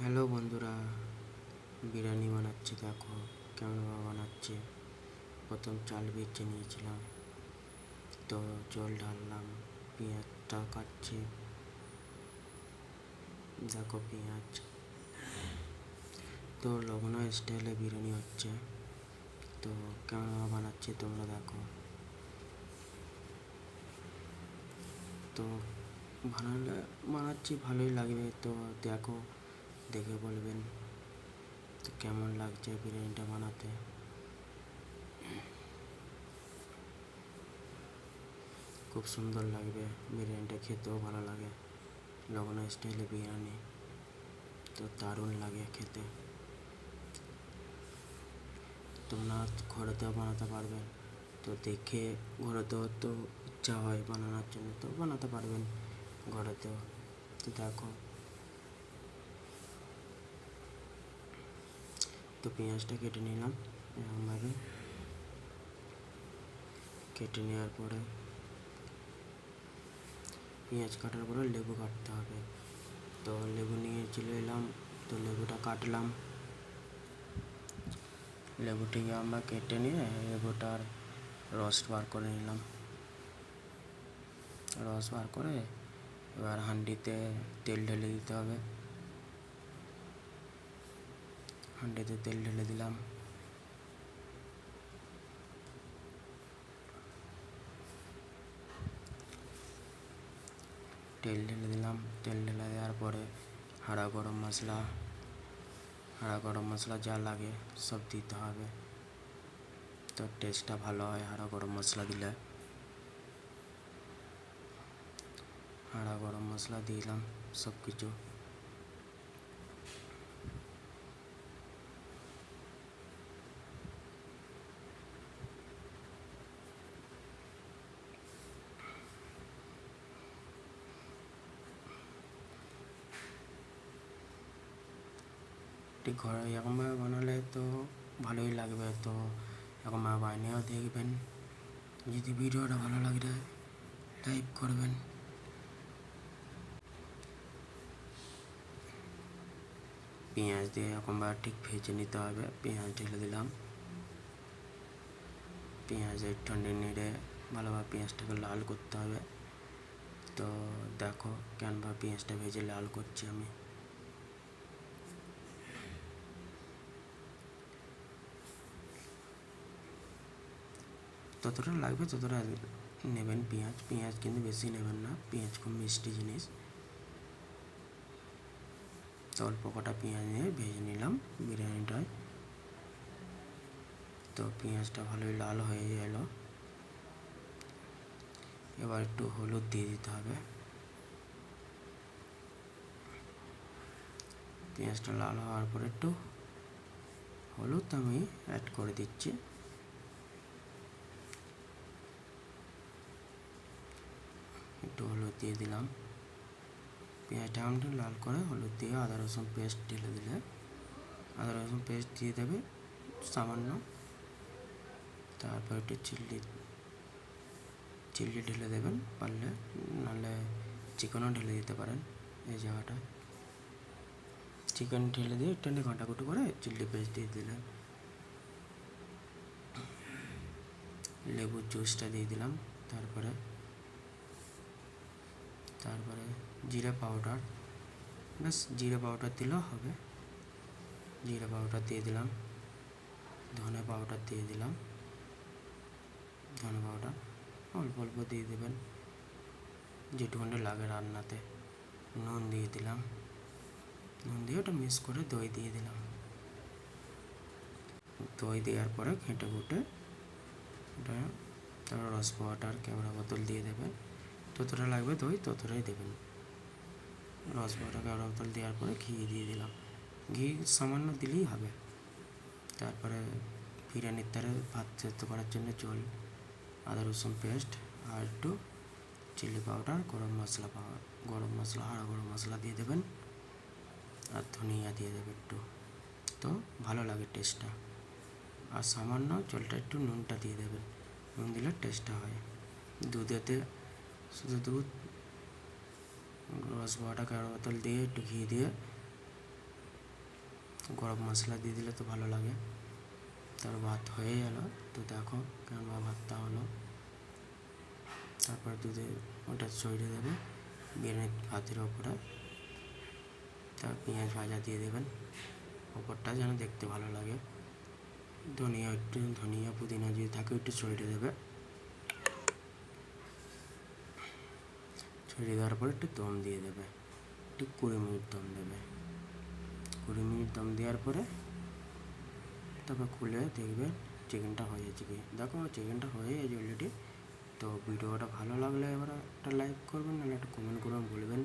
Hello বন্ধুরা, বিরিয়ানি বানাচ্ছি। দেখো কেমনভাবে বানাচ্ছি। প্রথম চাল বেছে নিয়েছিলাম, তো জল ঢাললাম, পেঁয়াজটা কাটছি। দেখো পেঁয়াজ, তো লগ্ন স্টাইলে বিরিয়ানি হচ্ছে। তো কেমনভাবে বানাচ্ছি তোমরা দেখো। তো বানাচ্ছি, ভালোই লাগবে। তো দেখো, দেখে বলবেন তো কেমন লাগছে বিরিয়ানিটা বানাতে। খুব সুন্দর লাগবে বিরিয়ানিটা, খেতেও ভালো লাগে। লগ্ন স্টাইলে বিরিয়ানি তো দারুণ লাগে খেতে। তোমরা ঘরেতেও বানাতে পারবেন। তো দেখে ঘরেতেও তো ইচ্ছা হয় বানানোর জন্য, তো বানাতে পারবেন ঘরেতেও। তো দেখো, তো পেঁয়াজটা কেটে নিলাম এরকমভাবে। কেটে নেওয়ার পরে পেঁয়াজ কাটার পরে লেবু কাটতে হবে। তো লেবু নিয়ে চলে এলাম, তো লেবুটা কাটলাম। লেবুটিকে আমরা কেটে নিয়ে লেবুটার রস বার করে নিলাম। রস বার করে এবার হাঁড়িতে তেল ঢেলে দিতে হবে। হাঁড়িতে তেল ঢেলে দিলাম। তেল ঢেলে দিলাম। তেল ঢেলে দেওয়ার পরে হাঁড়া গরম মশলা যা লাগে সব দিতে হবে। তো টেস্টটা ভালো হয় হাঁড়া গরম মশলা দিলে। হাঁড়া গরম মশলা দিলাম সব কিছু। ঠিক ঘরে এরকমভাবে বানালে তো ভালোই লাগবে। তো এরকমভাবে বানিয়েও দেখবেন। যদি ভিডিওটা ভালো লাগে লাইক করবেন। পেঁয়াজ দিয়ে এরকমভাবে ঠিক ভেজে নিতে হবে। পেঁয়াজ ঢেলে দিলাম। পেঁয়াজের ঠন্ডে নেড়ে ভালোভাবে পেঁয়াজটাকে লাল করতে হবে। তো দেখো কেনভাবে পেঁয়াজটা ভেজে লাল করছি আমি। যতটা লাগবে ততটা নেবেন পেঁয়াজ। পেঁয়াজ কিন্তু বেশি নেবেন না, পেঁয়াজ খুব মিষ্টি জিনিস। তো অল্প কটা পেঁয়াজ নিয়ে ভেজে নিলাম বিরিয়ানিটায়। তো পেঁয়াজটা ভালোই লাল হয়ে এলো। এবার একটু হলুদ দিয়ে দিতে হবে। পেঁয়াজটা লাল হওয়ার পর একটু হলুদ আমি অ্যাড করে দিচ্ছি। একটু হলুদ দিয়ে দিলাম। পেঁয়াজটা একটু লাল করে হলুদ দিয়ে আদা রসুন পেস্ট ঢেলে দিলে, আদা রসুন পেস্ট দিয়ে দেবে সামান্য। তারপর একটু চিলি ঢেলে দেবেন পারলে, নাহলে চিকেনও ঢেলে দিতে পারেন। এই জায়গাটায় চিকেন ঢেলে দিয়ে একটু ঘাঁটাঘুঁটি করে চিলি পেস্ট দিয়ে দিলেন। লেবুর জুসটা দিয়ে দিলাম। তারপরে জিরে পাউডার, ব্যাস জিরে পাউডার দিলেও হবে। জিরে পাউডার দিয়ে দিলাম। ধনে পাউডার দিয়ে দিলাম। ধনে পাউডার অল্প অল্প দিয়ে দেবেন যেটুকুনি লাগে রান্নাতে। নুন দিয়ে দিলাম। নুন দিয়ে ওটা মিক্স করে দই দিয়ে দিলাম। দই দেওয়ার পরে ঘেঁটে ঘুটে ওটা, তারপর রস ওয়াটার ক্যামেরা বোতল দিয়ে দেবেন। যতটা লাগবে দই ততটাই দেবেন। রস ওয়াটার ক্যামেরা বোতল দেওয়ার পরে ঘি দিয়ে দিলাম। ঘি সামান্য দিলেই হবে। তারপরে বিরিয়ানির তারে ভাত সেদ্ধ করার জন্য জল, আদা রসুন পেস্ট আর একটু চিলি পাউডার, গরম মশলা হাঁড়া গরম মশলা দিয়ে দেবেন। আর ধনিয়া দিয়ে দেবে একটু, তো ভালো লাগে টেস্টটা। আর সামান্য জলটা একটু নুনটা দিয়ে দেবেন। নুন দিলে টেস্টটা হয়। দুধেতে শুধু দুধ, রস ওয়াটার ক্যামেরা বোতল দিয়ে একটু ঘি দিয়ে গরম মশলা দিয়ে দিলে তো ভালো লাগে। তার ভাত হয়ে গেল, তো দেখো কেমন ভাতটা হলো। তারপর দুধে ওটা ছড়িয়ে দেবে বিরিয়ানির ভাতের ওপরে। তার পেঁয়াজ ভাজা দিয়ে দেবেন ওপরটা, যেন দেখতে ভালো লাগে। ধনিয়া পুদিনা যদি থাকে একটু ছড়িয়ে দেবে। ছড়িয়ে দেওয়ার পরে একটু দম দিয়ে দেবে, একটু 20 মিনিট দম দেবে। 20 মিনিট দম দেওয়ার পরে তারপর খুলে দেখবে চিকেনটা হয়ে গেছে কি। দেখো চিকেনটা হয়ে গেছে অলরেডি। তো ভিডিওটা ভালো লাগলে এবার একটা লাইক করবেন, নাহলে একটা কমেন্ট করবেন, বলবেন